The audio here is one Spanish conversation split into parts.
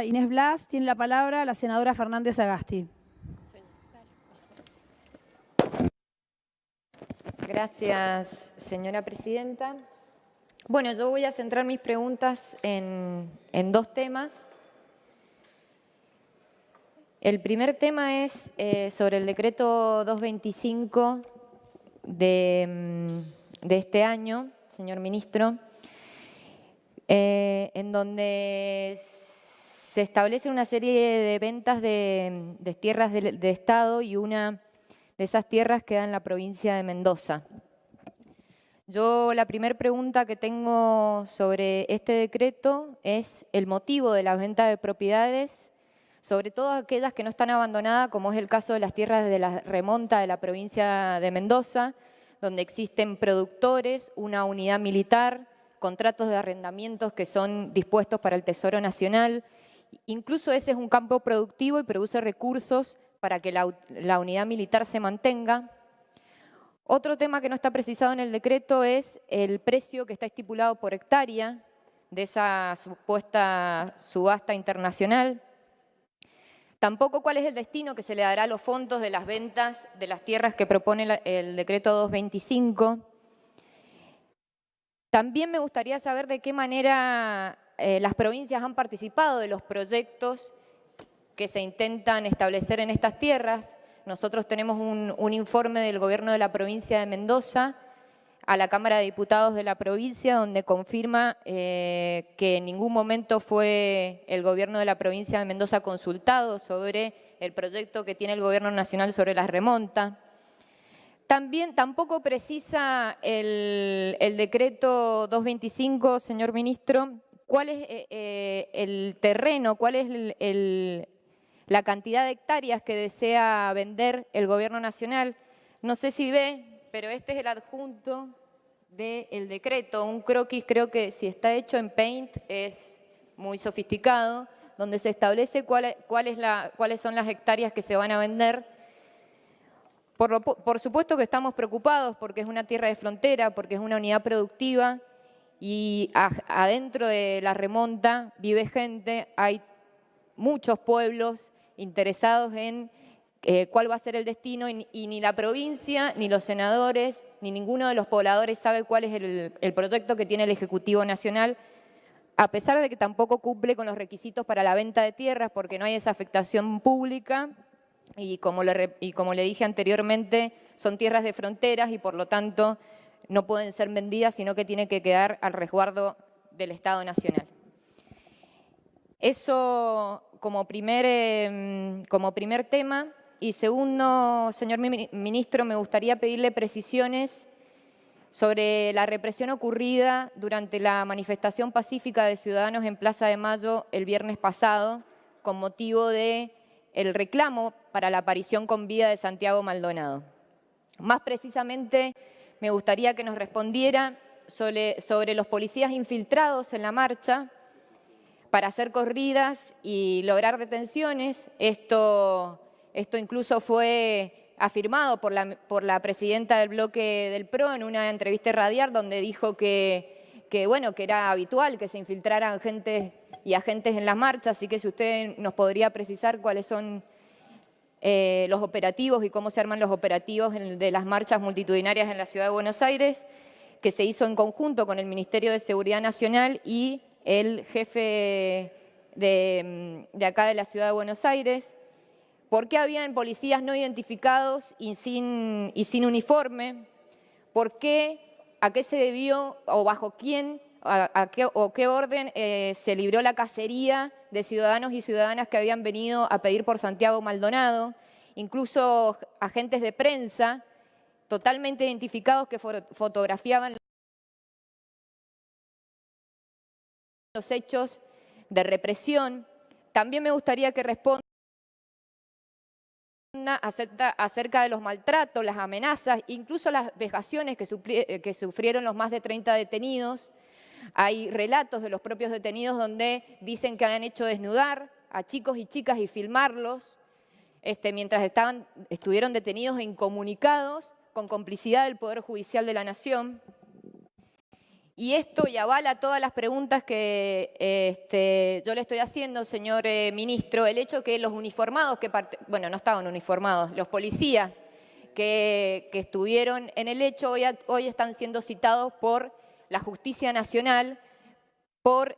Inés Blas. Tiene la palabra la senadora Fernández Agasti. Gracias, señora presidenta. Bueno, yo voy a centrar mis preguntas en dos temas. El primer tema es sobre el decreto 225 de este año, señor ministro, en donde se establece una serie de ventas de tierras de Estado y una de esas tierras queda en la provincia de Mendoza. Yo la primera pregunta que tengo sobre este decreto es el motivo de las ventas de propiedades, sobre todo aquellas que no están abandonadas, como es el caso de las tierras de la remonta de la provincia de Mendoza, donde existen productores, una unidad militar, contratos de arrendamientos que son dispuestos para el Tesoro Nacional. Incluso ese es un campo productivo y produce recursos para que la unidad militar se mantenga. Otro tema que no está precisado en el decreto es el precio que está estipulado por hectárea de esa supuesta subasta internacional. Tampoco cuál es el destino que se le dará a los fondos de las ventas de las tierras que propone el decreto 225. También me gustaría saber de qué manera las provincias han participado de los proyectos que se intentan establecer en estas tierras. Nosotros tenemos un informe del gobierno de la provincia de Mendoza a la Cámara de Diputados de la provincia, donde confirma que en ningún momento fue el gobierno de la provincia de Mendoza consultado sobre el proyecto que tiene el gobierno nacional sobre la remonta. Tampoco precisa el decreto 225, señor ministro, cuál es el terreno, cuál es la cantidad de hectáreas que desea vender el gobierno nacional. No sé si ve, pero este es el adjunto del decreto, un croquis, creo que si está hecho en Paint es muy sofisticado, donde se establece cuáles son las hectáreas que se van a vender. Por supuesto que estamos preocupados porque es una tierra de frontera, porque es una unidad productiva y adentro de la remonta vive gente, hay muchos pueblos interesados en cuál va a ser el destino y ni la provincia, ni los senadores, ni ninguno de los pobladores sabe cuál es el proyecto que tiene el Ejecutivo Nacional, a pesar de que tampoco cumple con los requisitos para la venta de tierras porque no hay esa afectación pública y como le dije anteriormente, son tierras de fronteras y por lo tanto no pueden ser vendidas, sino que tienen que quedar al resguardo del Estado Nacional. Eso como primer tema. Y segundo, señor ministro, me gustaría pedirle precisiones sobre la represión ocurrida durante la manifestación pacífica de ciudadanos en Plaza de Mayo el viernes pasado, con motivo del reclamo para la aparición con vida de Santiago Maldonado. Más precisamente, me gustaría que nos respondiera sobre los policías infiltrados en la marcha para hacer corridas y lograr detenciones. Esto incluso fue afirmado por la presidenta del bloque del PRO en una entrevista radial donde dijo que era habitual que se infiltraran gente y agentes en las marchas, así que si usted nos podría precisar cuáles son los operativos y cómo se arman los operativos de las marchas multitudinarias en la Ciudad de Buenos Aires, que se hizo en conjunto con el Ministerio de Seguridad Nacional y el jefe de acá de la Ciudad de Buenos Aires. ¿Por qué habían policías no identificados y sin uniforme? ¿Por qué? ¿A qué se debió o bajo quién o qué orden se libró la cacería de ciudadanos y ciudadanas que habían venido a pedir por Santiago Maldonado? Incluso agentes de prensa totalmente identificados que fotografiaban los hechos de represión. También me gustaría que responda acerca de los maltratos, las amenazas, incluso las vejaciones que sufrieron los más de 30 detenidos. Hay relatos de los propios detenidos donde dicen que han hecho desnudar a chicos y chicas y filmarlos mientras estuvieron detenidos e incomunicados con complicidad del Poder Judicial de la Nación. Y esto y avala todas las preguntas que yo le estoy haciendo, señor ministro, el hecho que los uniformados, bueno, no estaban uniformados, los policías que estuvieron en el hecho hoy están siendo citados por la Justicia Nacional por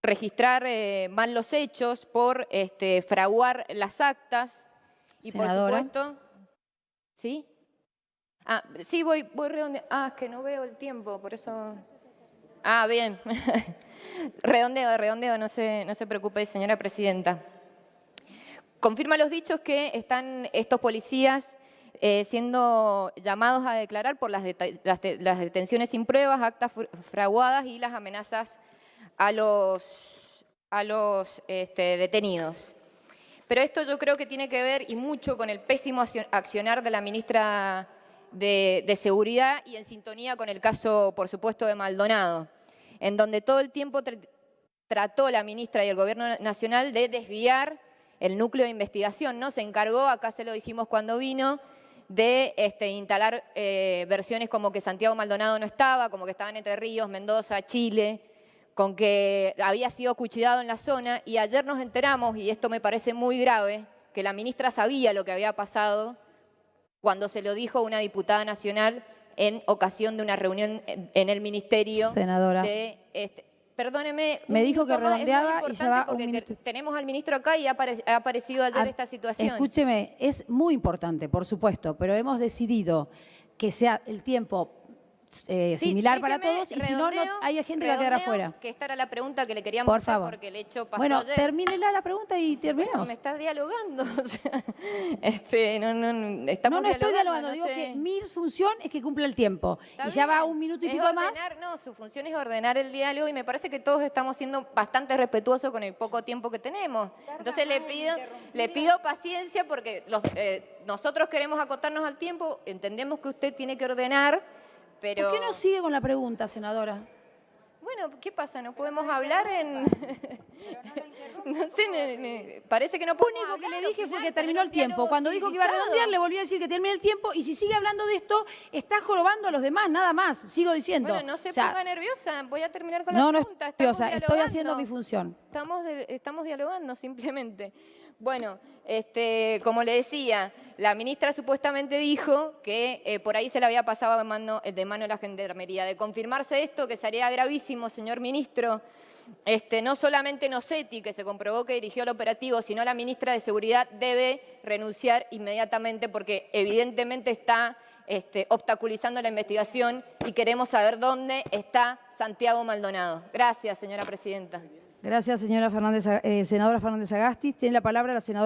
registrar mal los hechos, por fraguar las actas y Senadora. por supuesto... ¿Sí? Ah, sí, voy redondeando. Ah, es que no veo el tiempo, por eso... Ah, bien. redondeo, no se preocupe, señora presidenta. Confirma los dichos que están estos policías siendo llamados a declarar por las detenciones sin pruebas, actas fraguadas y las amenazas a los detenidos. Pero esto yo creo que tiene que ver y mucho con el pésimo accionar de la ministra de Seguridad y en sintonía con el caso, por supuesto, de Maldonado, en donde todo el tiempo trató la ministra y el Gobierno Nacional de desviar el núcleo de investigación, ¿no? Se encargó, acá se lo dijimos cuando vino, de instalar versiones como que Santiago Maldonado no estaba, como que estaba en Entre Ríos, Mendoza, Chile, con que había sido acuchillado en la zona, y ayer nos enteramos, y esto me parece muy grave, que la ministra sabía lo que había pasado cuando se lo dijo a una diputada nacional en ocasión de una reunión en el ministerio. Senadora. Perdóneme. Me dijo que redondeaba y ya va porque un minuto. tenemos al ministro acá y ha aparecido ayer esta situación. Escúcheme, es muy importante, por supuesto, pero hemos decidido que sea el tiempo similar para todos y si no, hay gente que va a quedar afuera. Que esta era la pregunta que le queríamos Por hacer favor. porque el hecho pasó bueno, ayer. termínela la pregunta y terminemos. Bueno, me estás dialogando. O sea, no estoy dialogando, digo que mi función es que cumpla el tiempo. Y ya va un minuto y pico más. No, su función es ordenar el diálogo y me parece que todos estamos siendo bastante respetuosos con el poco tiempo que tenemos. Entonces le pido paciencia porque nosotros queremos acotarnos al tiempo, entendemos que usted tiene que ordenar. Pero... ¿Por qué no sigue con la pregunta, senadora? Bueno, ¿qué pasa? ¿No podemos hablar en...? No sé, parece que no podemos Lo único hablar, que le dije fue opinar, que terminó el tiempo. Cuando dijo que iba a redondear, le volví a decir que termine el tiempo. Y si sigue hablando de esto, está jorobando a los demás, nada más. Sigo diciendo. Bueno, no se ponga nerviosa. Voy a terminar con la pregunta. No estoy nerviosa. Estoy haciendo mi función. Estamos dialogando simplemente. Bueno, como le decía, la ministra supuestamente dijo que por ahí se le había pasado de mano a la Gendarmería. De confirmarse esto, que sería gravísimo, señor ministro, no solamente Nocetti, que se comprobó que dirigió el operativo, sino la ministra de Seguridad debe renunciar inmediatamente porque evidentemente está obstaculizando la investigación y queremos saber dónde está Santiago Maldonado. Gracias, señora presidenta. Gracias, senadora Fernández Sagasti. Tiene la palabra la senadora.